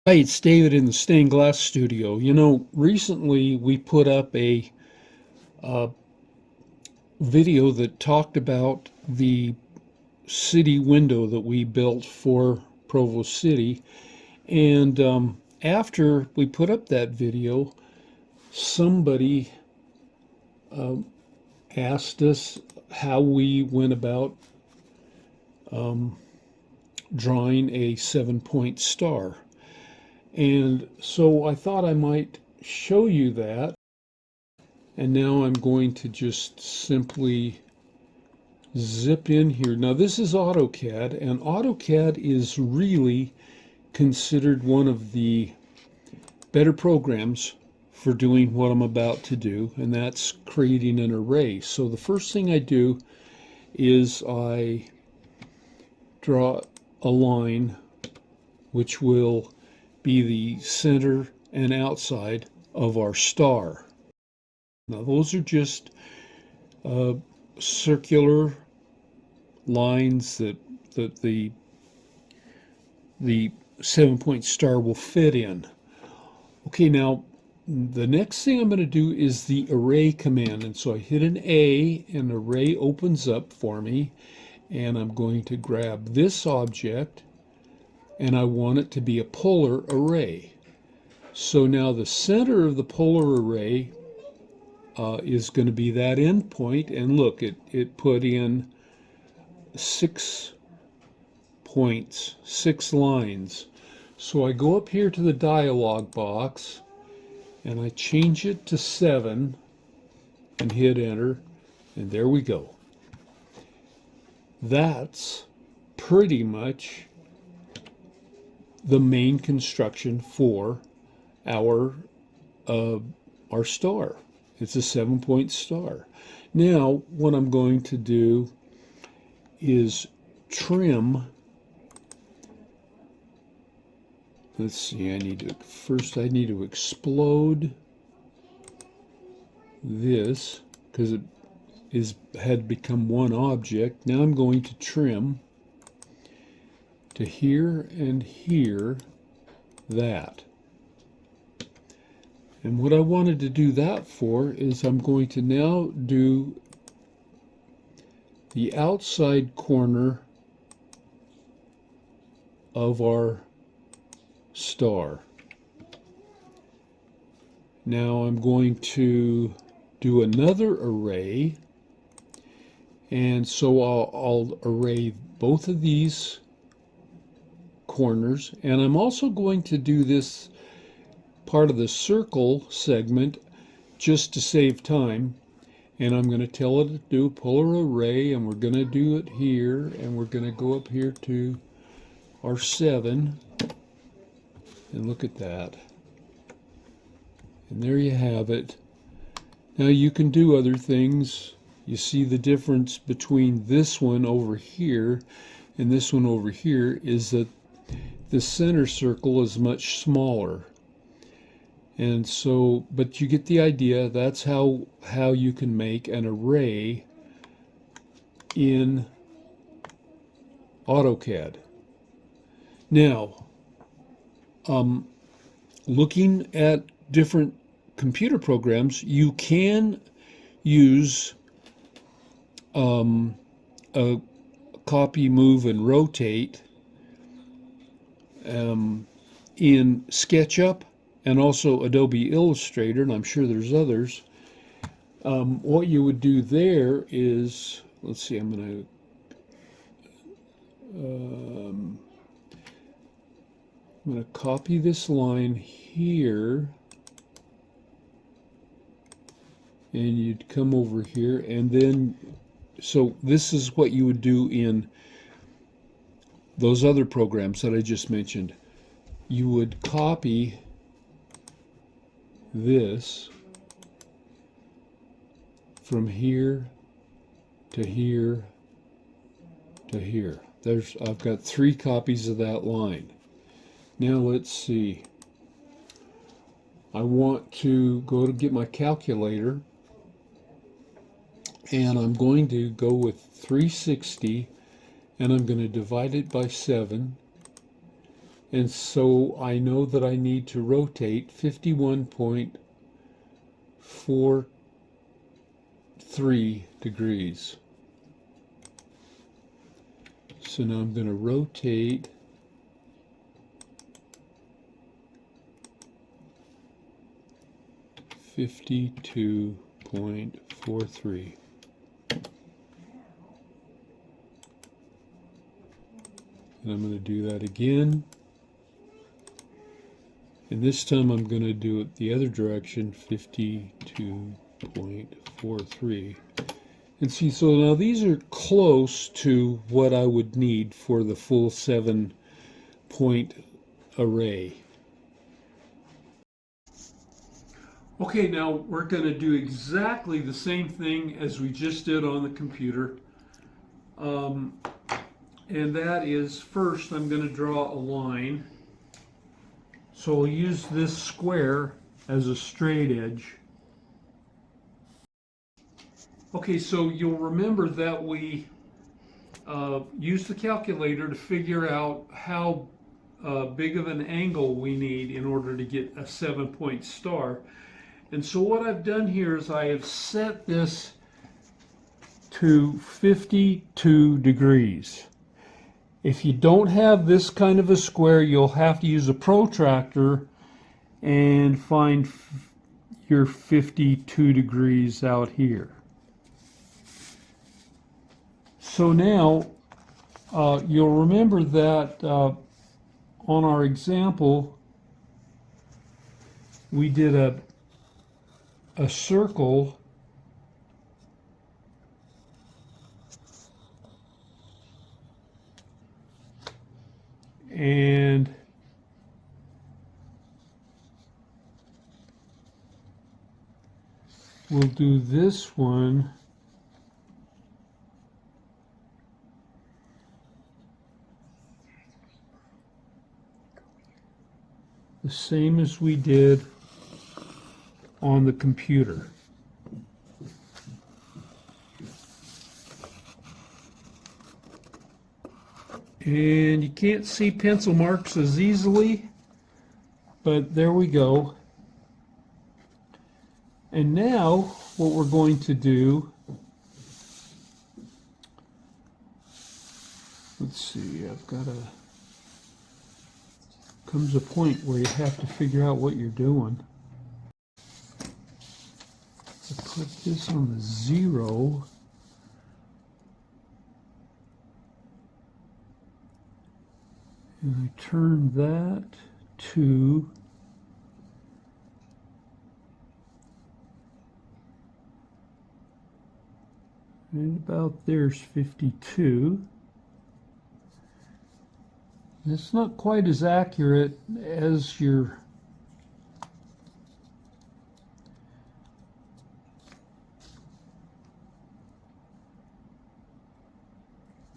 Hi, it's David in the stained glass studio. Recently we put up a video that talked about the city window that we built for Provo City. And after we put up that video, somebody asked us how we went about drawing a 7-point star. And so I thought I might show you that. And now I'm going to just simply zip in here. Now this is AutoCAD, and AutoCAD is really considered one of the better programs for doing what I'm about to do, and that's creating an array. So the first thing I do is I draw a line which will be the center and outside of our star. Now those are just circular lines that the 7-point star will fit in. Okay, now the next thing I'm going to do is the array command, and so I hit an A and array opens up for me, and I'm going to grab this object and I want it to be a polar array. So now the center of the polar array is going to be that end point, and look, it put in 6 points, 6 lines. So I go up here to the dialog box and I change it to 7 and hit enter, and there we go. That's pretty much the main construction for our star. It's a 7-point star. Now what I'm going to do is trim. Let's see, I need to explode this because it had become one object. Now I'm going to trim to here and here, that. And what I wanted to do that for is I'm going to now do the outside corner of our star. Now I'm going to do another array, and so I'll array both of these corners, and I'm also going to do this part of the circle segment just to save time, and I'm going to tell it to do a polar array, and we're going to do it here, and we're going to go up here to our 7, and look at that, and there you have it. Now you can do other things. You see the difference between this one over here and this one over here is that the center circle is much smaller. And so, but you get the idea. That's how you can make an array in AutoCAD. Now, looking at different computer programs, you can use a copy, move, and rotate in SketchUp and also Adobe Illustrator, and I'm sure there's others. What you would do there is, let's see, I'm going to copy this line here, and you'd come over here, and then, so this is what you would do in those other programs that I just mentioned. You would copy this from here to here to here. I've got 3 copies of that line. Now let's see. I want to go to get my calculator, and I'm going to go with 360, and I'm going to divide it by 7, And so I know that I need to rotate 51.43 degrees. So now I'm going to rotate 52.43. And I'm going to do that again. And this time I'm going to do it the other direction, 52.43. And see, so now these are close to what I would need for the full 7-point array. Okay, now we're going to do exactly the same thing as we just did on the computer. And that is, first I'm going to draw a line. So I'll use this square as a straight edge. Okay, so you'll remember that we used the calculator to figure out how big of an angle we need in order to get a 7-point star. And so what I've done here is I have set this to 52 degrees. If you don't have this kind of a square, you'll have to use a protractor and find your 52 degrees out here. So now you'll remember that on our example we did a circle and we'll do this one the same as we did on the computer. And you can't see pencil marks as easily, but there we go. And now what we're going to do, let's see, comes a point where you have to figure out what you're doing. I put this on the 0. And I turn that to right about there's 52. It's not quite as accurate as your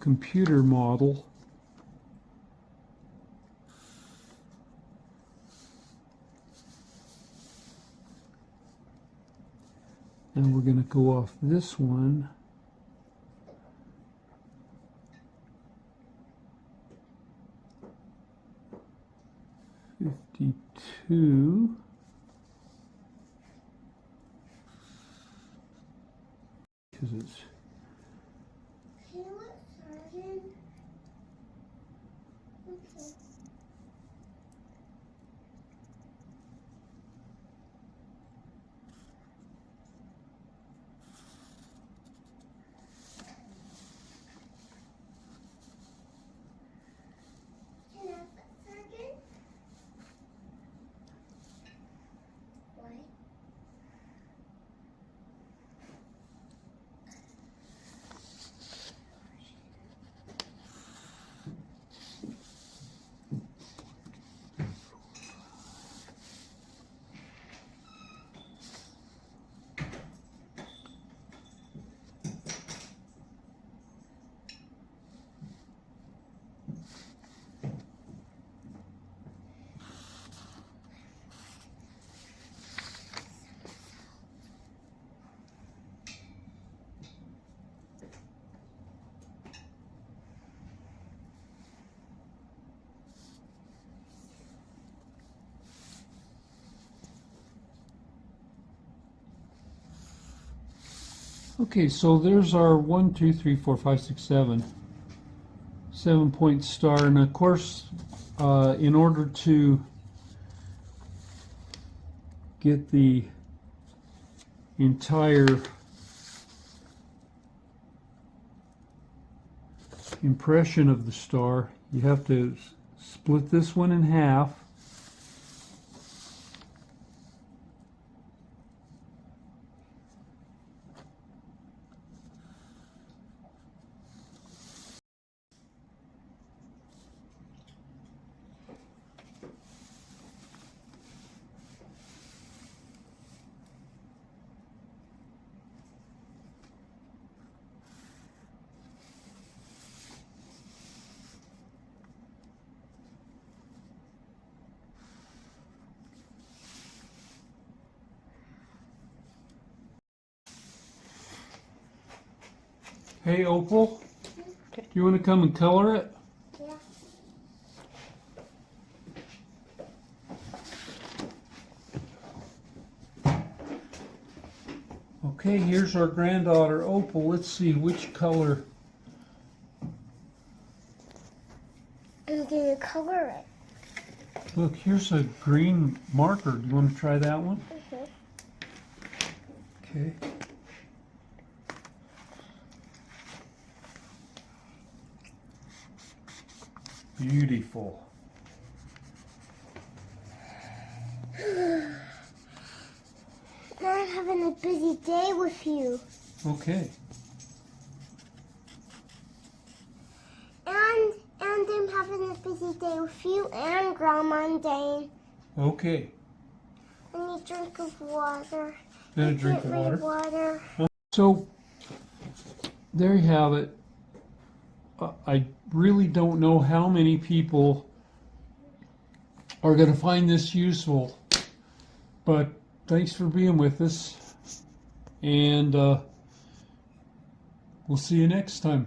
computer model. And we're going to go off this one. $52. Because it's Okay, so there's our 1, 2, 3, 4, 5, 6, 7 7-point star, and of course in order to get the entire impression of the star, you have to split this one in half. Hey Opal, do you want to come and color it? Yeah. Okay, here's our granddaughter Opal. Let's see which color. I'm gonna color it. Look, here's a green marker. Do you want to try that one? Okay. Beautiful. Now I'm having a busy day with you. Okay. And I'm having a busy day with you and Grandma and Dane. Okay. I need a drink of water. And a drink of Get me water. water. So, there you have it. I really don't know how many people are going to find this useful, but thanks for being with us, and we'll see you next time.